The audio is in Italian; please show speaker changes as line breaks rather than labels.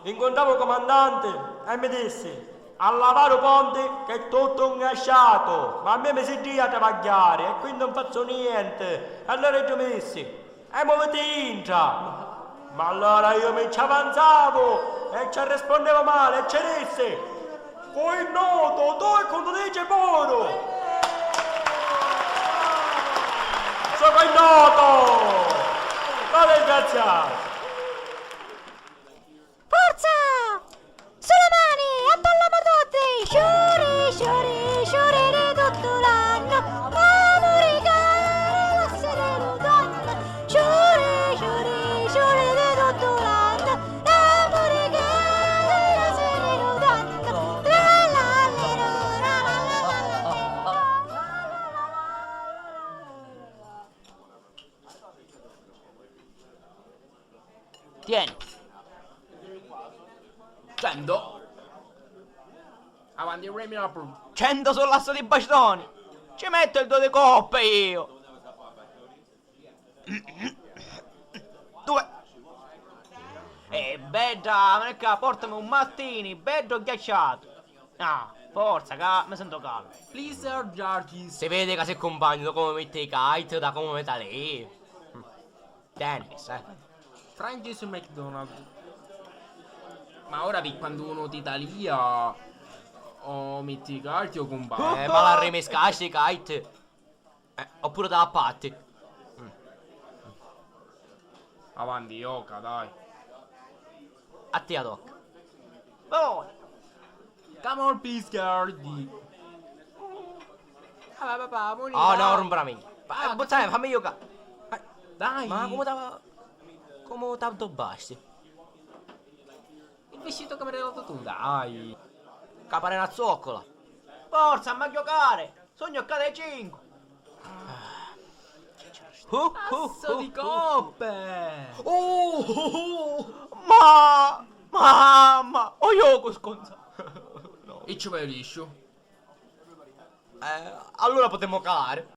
incontravo il comandante e mi disse a lavare ponti che è tutto inghiacciato, ma a me mi si dia a travagliare e quindi non faccio niente. Allora io mi dissi, muoviti intra. Ma allora io mi ci avanzavo e ci rispondevo male e ci disse, poi noto, tu e quando dice poro. Sono il noto! Vale grazie!
Sulle mani, a tutti! Sciuri di tutto l'anno! Amore la sera donna! Sciuri di tutto l'anno! Amore la sera donna!
Tieni.
100. Avanti, remi la
100 sull'asso di bastoni. Ci metto il 2 di coppe io. 2. Bedda, non è che portami un mattini, bello ghiacciato. Ah, forza, mi sento calmo.
Please, Sir Jarkis.
Si vede che sei compagno da come mette i kite, da come mette lì. Dennis,
Franchi su McDonald's. Ma ora vi quando uno ti Italia o metti i carti o compagno.
ma la rimescasci i kite. Oppure da patti.
Avanti, Yoka, dai.
A te ad hoc. Poi.
Come on, Piscardi. Vabbè, papà, buoni.
Oh no, non veramente. Sai, fammi giocare.
Dai.
Ma come tanto basti?
Il vestito che mi hai dato tu, dai.
Capare una zoccola. Forza, ma giocare. Sogno cade 5.
Cazzo di coppe.
Mamma. Oh, io sconza.
E ci vai liscio.
Allora potremmo calare.